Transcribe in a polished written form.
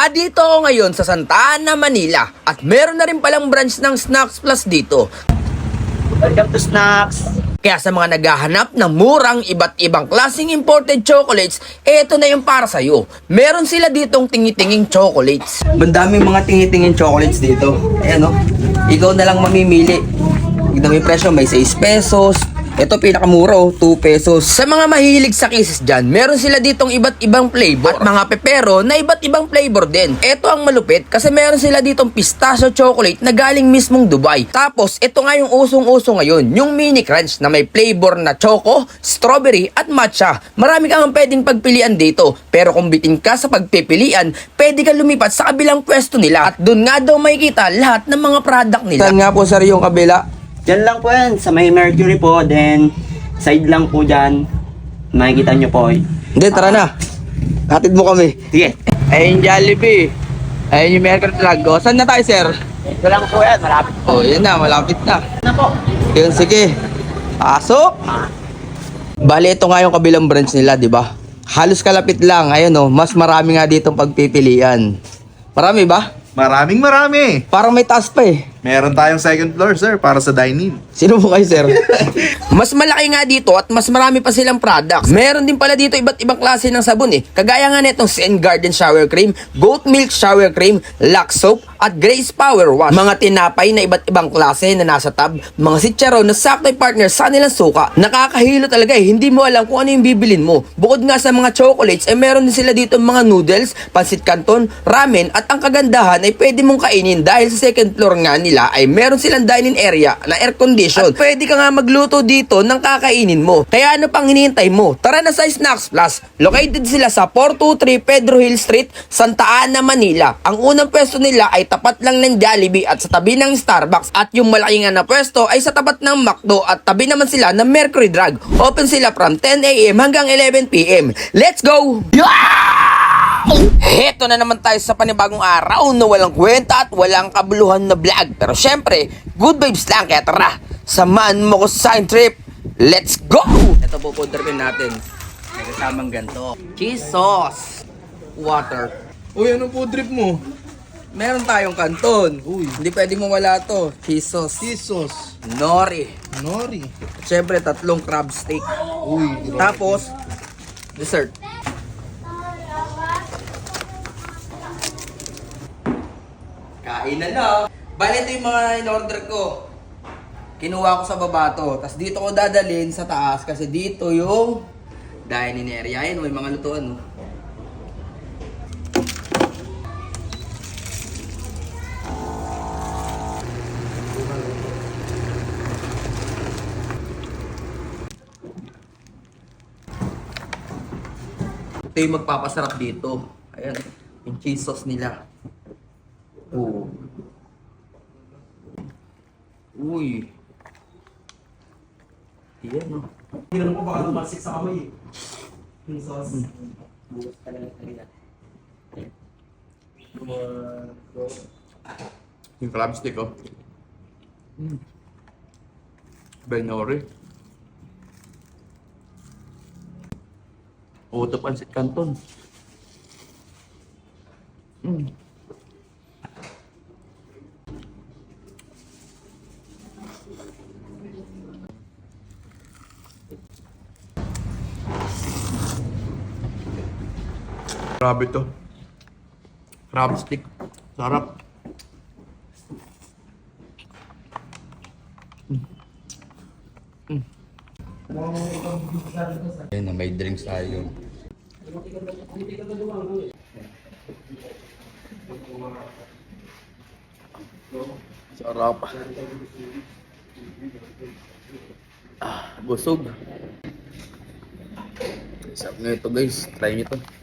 Dito ako ngayon sa Santa Ana, Manila at meron na rin palang branch ng Snacks Plus dito. Welcome to Snacks! Kaya sa mga naghahanap ng murang iba't ibang klaseng imported chocolates, eto na yung para sa'yo. Meron sila ditong tingi-tinging chocolates. Bandaming mga tingi-tingin chocolates dito. Ayan o. Ikaw na lang mamimili. Tignan mo yung presyo, may 6 pesos. Ito pinakamura 2 pesos. Sa mga mahilig sa kisses dyan, meron sila ditong iba't ibang flavor at mga pepero na iba't ibang flavor din. Ito ang malupit kasi meron sila ditong pistachio chocolate na galing mismong Dubai. Tapos, ito nga yung usong-uso ngayon, yung mini crunch na may flavor na choco, strawberry at matcha. Marami kang pwedeng pagpilian dito. Pero kung bitin ka sa pagpipilian, pwede ka lumipat sa kabilang pwesto nila. At dun nga daw makikita lahat ng mga product nila. Saan nga po sir yung kabila? Diyan lang po yan, sa may Mercury po, then side lang po dyan, makikita nyo po. Hindi, tara na. Hatid mo kami. Sige. Ayun yung Jollibee. Ayun yung Mercury Drug. O, saan na tayo, sir? Ito lang po yan, malapit. O, yun na, malapit na. Na po. Yun, sige. Pasok! Bali, ito nga yung kabilang branch nila, di ba? Halos kalapit lang. Ayun o, mas marami nga ditong pagpipilian. Marami ba? Marami. Parang may taas pa eh. Meron tayong second floor, sir, para sa dine-in. Sino mo kayo, sir? Mas malaki nga dito at mas marami pa silang products. Meron din pala dito iba't ibang klase ng sabon eh. Kagaya nga nitong Sen Garden Shower Cream, Goat Milk Shower Cream, Lux Soap, at Grace Power Wash. Mga tinapay na iba't ibang klase na nasa tab, mga sitsaron na sakto'y partner sa nilang suka. Nakakahilo talaga eh. Hindi mo alam kung ano yung bibilin mo. Bukod nga sa mga chocolates, meron din sila dito mga noodles, pansit canton, ramen, at ang kagandahan ay pwede mong kainin dahil sa second floor nga nila ay meron silang dining area na air condition. At pwede ka nga magluto dito ng kakainin mo. Kaya ano pang hinihintay mo? Tara na sa Snacks Plus. Located sila sa 423 Pedro Hill Street, Santa Ana, Manila. Ang unang pwesto nila ay tapat lang ng Jollibee at sa tabi ng Starbucks. At yung malaki nga na pwesto ay sa tapat ng McDo at tabi naman sila ng Mercury Drug. Open sila from 10 a.m. hanggang 11 p.m. Let's go! Heto na naman tayo sa panibagong araw na walang kwenta at walang kabuluhan na vlog. Pero syempre, good vibes lang. Kaya tara, samahan mo ko sa sign trip. Let's go! Ito po pudrepin natin. May kasamang ganito. Cheese sauce. Water. Uy, anong food trip mo? Meron tayong kanton. Uy. Hindi pwede mawala to. Cheese sauce. Cheese sauce. Nori. Nori. At syempre, 3 crab steak. Uy, Tapos, dessert. Kain na na. Bali, ito yung mga in-order ko. Kinuha ko sa baba to. Tapos dito ko dadalhin sa taas kasi dito yung dining area. Ayun, may mga lutuan. No? Ito yung magpapasarap dito. Ayan, yung cheese sauce nila. Oh. Uy. Iyan, no? Hindi naman ko baka lumalsik sa kamay eh. Yung sauce. Bukas talaga kanila. yung crab stick, oh. Benori. Ito pansit canton. Grabe to. Crab stick. Sarap. Ayun na, may drinks tayo. Sarap. Busog. Sarap nga ito guys. Try nyo to.